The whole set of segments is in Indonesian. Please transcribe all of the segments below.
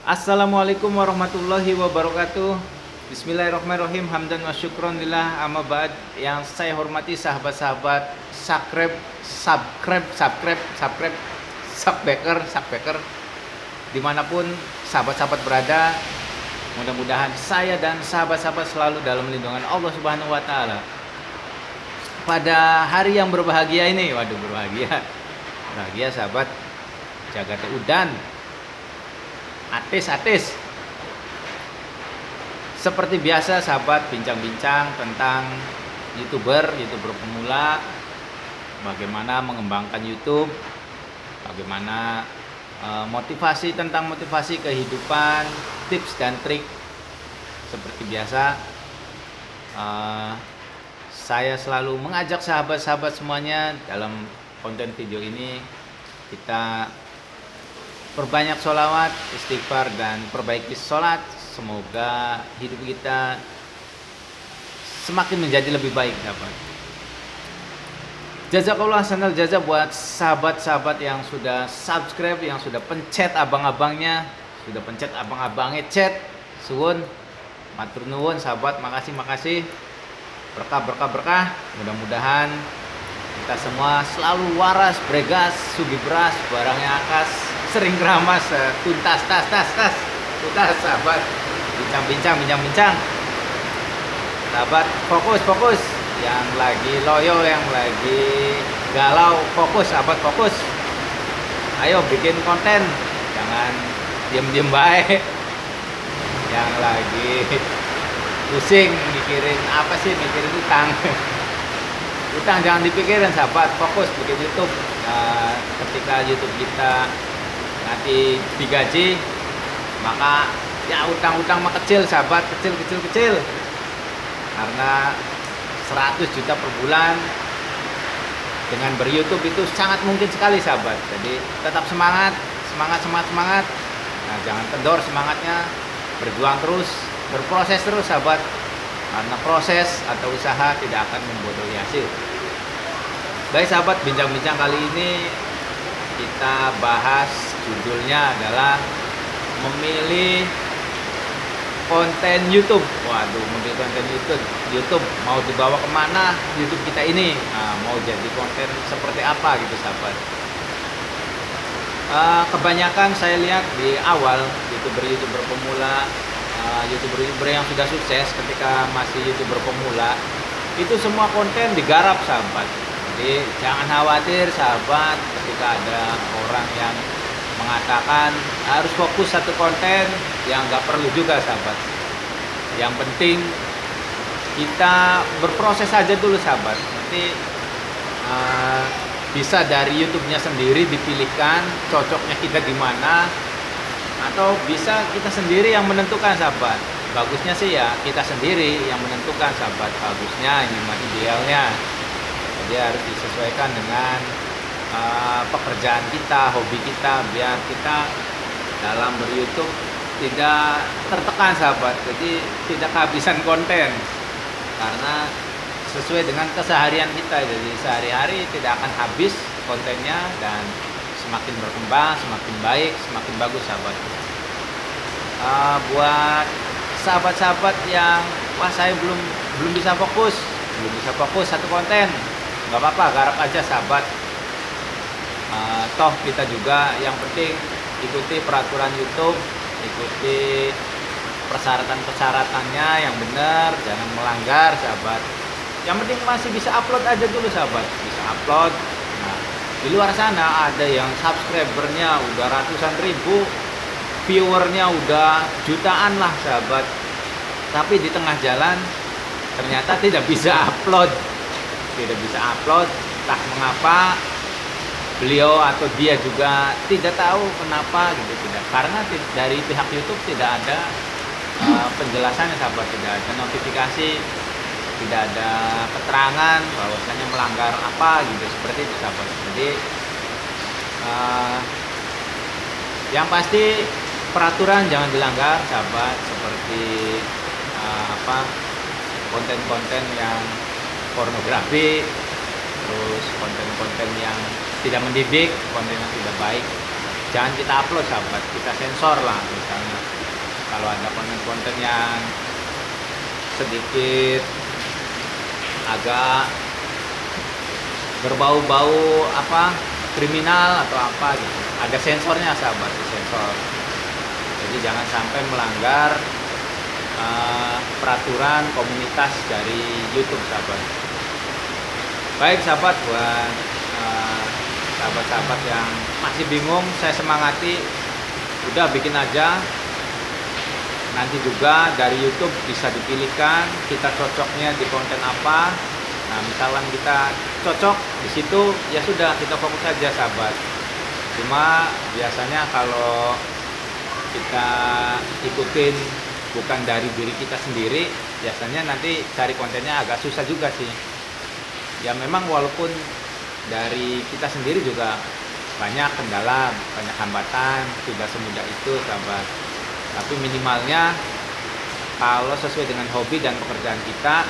Assalamualaikum warahmatullahi wabarakatuh. Bismillahirrahmanirrahim. Hamdan wa syukron lillah, amma ba'd. Yang saya hormati sahabat-sahabat subbacker dimanapun sahabat-sahabat berada, mudah-mudahan saya dan sahabat-sahabat selalu dalam lindungan Allah Subhanahu wa taala. Pada hari yang berbahagia ini, waduh berbahagia. Bahagia sahabat, jaga udan. Atis. Seperti biasa sahabat, bincang-bincang tentang youtuber pemula, bagaimana mengembangkan YouTube, bagaimana motivasi kehidupan, tips dan trik. Seperti biasa, saya selalu mengajak sahabat-sahabat semuanya dalam konten video ini kita perbanyak sholawat, istighfar, dan perbaiki sholat. Semoga hidup kita semakin menjadi lebih baik, sahabat. Jazakallah sanal jaza buat sahabat-sahabat yang sudah subscribe, yang sudah pencet abang-abangnya, chat. Suwun, matur nuwun sahabat, makasih. Berkah. Mudah-mudahan kita semua selalu waras, bregas, sugi beras, barangnya akas, sering keramas, tuntas, tuntas sahabat. Bincang. Sahabat, fokus. Yang lagi loyo, yang lagi galau, fokus sahabat, fokus. Ayo bikin konten, jangan diem baik. Yang lagi pusing mikirin utang. Utang jangan dipikirin sahabat, fokus bikin YouTube. Ketika YouTube kita nanti digaji, maka ya utang mah kecil sahabat, kecil. Karena 100 juta per bulan dengan ber-YouTube itu sangat mungkin sekali sahabat. Jadi tetap semangat. Nah, jangan kendor semangatnya, berjuang terus, berproses terus sahabat. Karena proses atau usaha tidak akan membodohi hasil. Baik sahabat, bincang-bincang kali ini kita bahas, judulnya adalah memilih konten YouTube. Waduh, memilih konten YouTube mau dibawa kemana YouTube kita ini? Nah, mau jadi konten seperti apa gitu sahabat. Kebanyakan saya lihat di awal youtuber pemula, youtuber yang sudah sukses ketika masih youtuber pemula, itu semua konten digarap sahabat. Jadi jangan khawatir sahabat ketika ada orang yang mengatakan harus fokus satu konten, yang nggak perlu juga sahabat. Yang penting kita berproses saja dulu sahabat. Nanti bisa dari YouTube-nya sendiri dipilihkan cocoknya kita gimana, atau bisa kita sendiri yang menentukan sahabat. Bagusnya sih ya kita sendiri yang menentukan sahabat, bagusnya gimana, idealnya. Jadi harus disesuaikan dengan pekerjaan kita, hobi kita, biar kita dalam ber-YouTube tidak tertekan sahabat. Jadi tidak kehabisan konten karena sesuai dengan keseharian kita. Jadi sehari-hari tidak akan habis kontennya dan semakin berkembang, semakin baik, semakin bagus sahabat. Buat sahabat-sahabat yang saya belum bisa fokus satu konten, nggak apa-apa, garap aja sahabat. Toh kita juga yang penting ikuti peraturan YouTube, ikuti persyaratan-persyaratannya yang benar, jangan melanggar sahabat. Yang penting masih bisa upload aja dulu sahabat, bisa upload. Nah, di luar sana ada yang subscribernya udah ratusan ribu, viewernya udah jutaan lah sahabat, tapi di tengah jalan ternyata tidak bisa upload, entah mengapa. Beliau atau dia juga tidak tahu kenapa gitu, karena dari pihak YouTube tidak ada penjelasannya sahabat, tidak ada notifikasi, tidak ada keterangan bahwasanya melanggar apa gitu, seperti itu sahabat. Jadi yang pasti peraturan jangan dilanggar sahabat, seperti konten-konten yang pornografi, terus konten-konten yang tidak mendidik, konten yang tidak baik, jangan kita upload sahabat, kita sensor lah misalnya. kalau ada konten-konten yang sedikit agak berbau-bau apa kriminal atau apa gitu, ada sensornya sahabat, sensor. Jadi jangan sampai melanggar peraturan komunitas dari YouTube sahabat. Baik sahabat, buat sahabat-sahabat yang masih bingung, saya semangati, udah bikin aja. Nanti juga dari YouTube bisa dipilihkan kita cocoknya di konten apa. Nah, misalkan kita cocok di situ, ya sudah kita fokus aja sahabat. Cuma biasanya kalau kita ikutin bukan dari diri kita sendiri, biasanya nanti cari kontennya agak susah juga sih. Ya memang walaupun dari kita sendiri juga banyak kendala, banyak hambatan, tidak semudah itu sahabat. Tapi minimalnya kalau sesuai dengan hobi dan pekerjaan kita,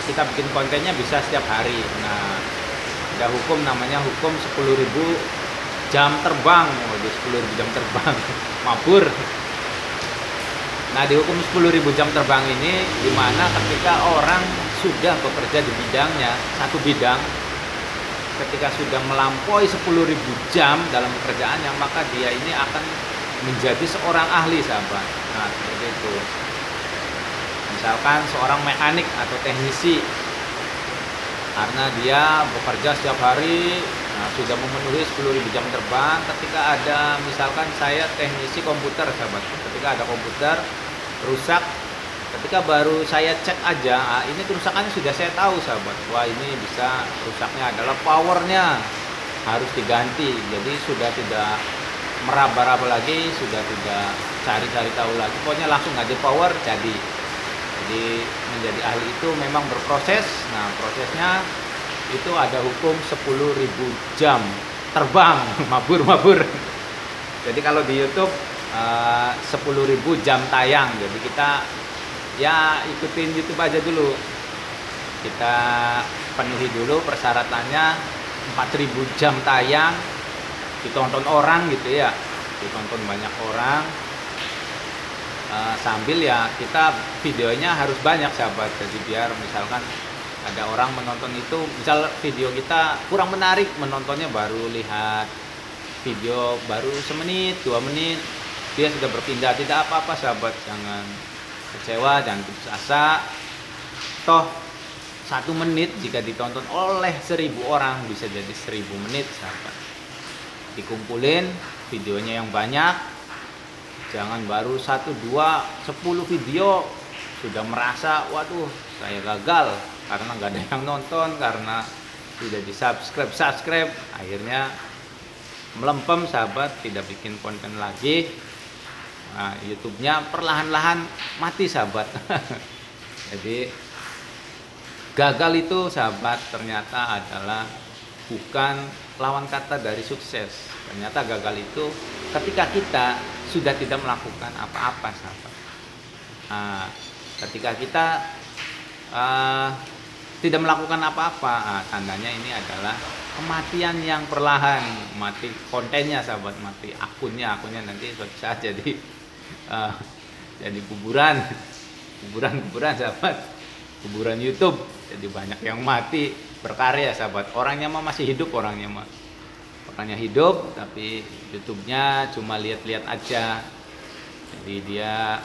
kita bikin kontennya bisa setiap hari. Nah, ada hukum namanya hukum 10.000 jam terbang. Waduh, 10.000 jam terbang. Mabur. Nah, di hukum 10.000 jam terbang ini, dimana ketika orang sudah bekerja di bidangnya, satu bidang, ketika sudah melampaui 10.000 jam dalam pekerjaannya, maka dia ini akan menjadi seorang ahli sahabat. Nah, seperti itu. Misalkan seorang mekanik atau teknisi, karena dia bekerja setiap hari, nah, sudah memenuhi 10.000 jam terbang. Ketika ada, misalkan saya teknisi komputer sahabat, ketika ada komputer rusak, ketika baru saya cek aja, ini kerusakannya sudah saya tahu sahabat. Wah, ini bisa rusaknya adalah powernya harus diganti. Jadi sudah tidak meraba-raba lagi, sudah tidak cari-cari tahu lagi, pokoknya langsung aja power jadi. Jadi menjadi ahli itu memang berproses. Nah, prosesnya itu ada hukum 10.000 jam terbang. Mabur. Jadi kalau di YouTube 10.000 jam tayang. Jadi kita ya ikutin YouTube aja dulu. Kita penuhi dulu persyaratannya, 4.000 jam tayang, ditonton orang gitu ya, ditonton banyak orang, sambil ya kita videonya harus banyak sahabat. Jadi biar misalkan ada orang menonton itu, misal video kita kurang menarik, menontonnya baru lihat video baru semenit 2 menit, dia sudah berpindah. Tidak apa-apa sahabat, jangan kecewa, jangan putus asa. Toh 1 menit jika ditonton oleh 1.000 orang bisa jadi 1.000 menit sahabat. Dikumpulin videonya yang banyak, jangan baru 1, 2, 10 video sudah merasa waduh saya gagal karena nggak ada yang nonton, karena tidak di subscribe, akhirnya melempem sahabat, tidak bikin konten lagi. Nah, YouTube-nya perlahan-lahan mati sahabat. Jadi gagal itu sahabat ternyata adalah bukan lawan kata dari sukses. Ternyata gagal itu ketika kita sudah tidak melakukan apa-apa sahabat. Nah, ketika kita tidak melakukan apa-apa, tandanya ini adalah kematian yang perlahan. Mati kontennya sahabat, mati akunnya nanti suatu saat jadi kuburan sahabat, kuburan YouTube. Jadi banyak yang mati berkarya sahabat, orangnya mah masih hidup, orangnya hidup tapi YouTube-nya cuma lihat-lihat aja. Jadi dia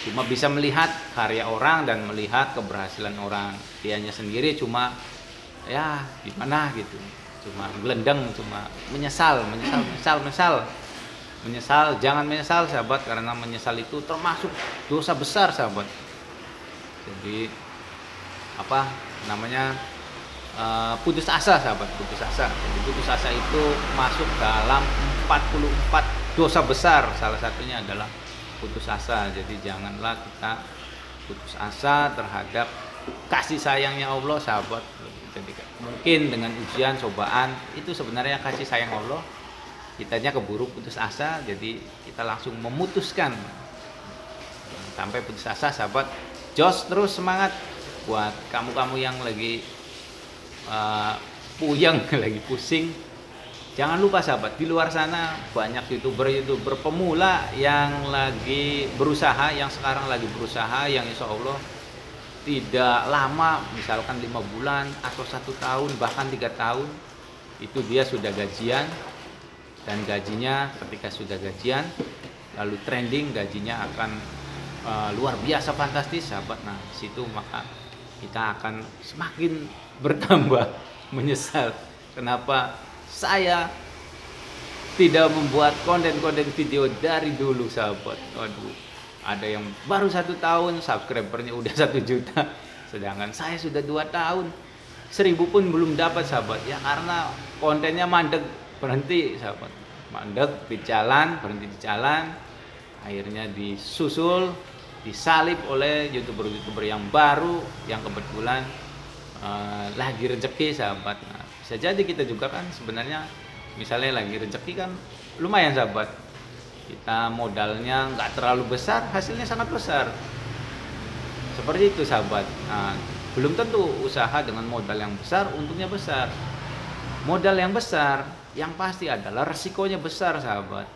cuma bisa melihat karya orang dan melihat keberhasilan orang, dianya sendiri cuma ya gimana gitu, cuma gelendeng, cuma menyesal. Jangan menyesal sahabat, karena menyesal itu termasuk dosa besar sahabat. Jadi apa namanya, putus asa sahabat, putus asa. Jadi putus asa itu masuk dalam 44 dosa besar, salah satunya adalah putus asa. Jadi janganlah kita putus asa terhadap kasih sayangnya Allah sahabat. Jadi mungkin dengan ujian, cobaan itu sebenarnya kasih sayang Allah, kitanya keburu putus asa, jadi kita langsung memutuskan. Sampai putus asa sahabat, jos terus, semangat. Buat kamu yang lagi puyeng, lagi pusing, Jangan lupa sahabat, di luar sana banyak YouTuber pemula yang lagi berusaha, yang sekarang lagi berusaha, yang insya Allah tidak lama, misalkan 5 bulan atau 1 tahun, bahkan 3 tahun, itu dia sudah gajian. Dan gajinya ketika sudah gajian, lalu trending, gajinya akan luar biasa fantastis sahabat. Nah situ maka kita akan semakin bertambah menyesal kenapa saya tidak membuat konten-konten video dari dulu sahabat. Waduh, ada yang baru 1 tahun subscribernya udah 1 juta, sedangkan saya sudah 2 tahun 1000 pun belum dapat sahabat. Ya karena kontennya mandek, berhenti sahabat, mandek di jalan, berhenti di jalan, akhirnya disusul, disalip oleh YouTuber yang baru yang kebetulan lagi rezeki sahabat. Nah, bisa jadi kita juga kan sebenarnya misalnya lagi rezeki kan lumayan sahabat, kita modalnya nggak terlalu besar, hasilnya sangat besar, seperti itu sahabat. Nah, belum tentu usaha dengan modal yang besar untungnya besar. Modal yang besar yang pasti adalah resikonya besar sahabat.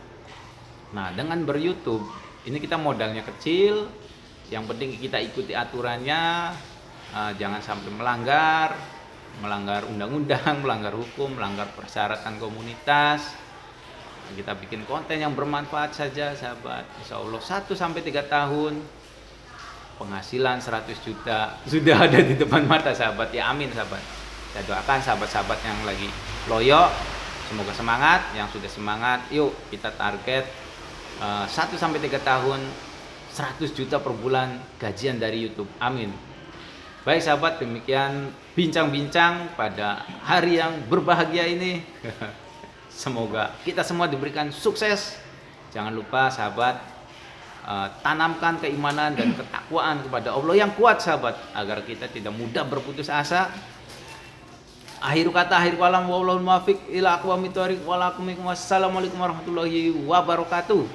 Nah dengan ber-YouTube ini kita modalnya kecil, yang penting kita ikuti aturannya, jangan sampai melanggar undang-undang, melanggar hukum, melanggar persyaratan komunitas. Kita bikin konten yang bermanfaat saja sahabat. Insya Allah 1-3 tahun penghasilan 100 juta sudah ada di depan mata sahabat. Ya amin sahabat. Saya doakan sahabat-sahabat yang lagi loyo semoga semangat, yang sudah semangat yuk kita target 1-3 tahun 100 juta per bulan gajian dari YouTube. Amin. Baik sahabat, demikian bincang-bincang pada hari yang berbahagia ini. Semoga kita semua diberikan sukses. Jangan lupa sahabat, tanamkan keimanan dan ketakwaan kepada Allah yang kuat sahabat, agar kita tidak mudah berputus asa. Akhir kata, akhir kalam, wallahul muwaffiq ila aqwamit thoriq. Wassalamualaikum warahmatullahi wabarakatuh.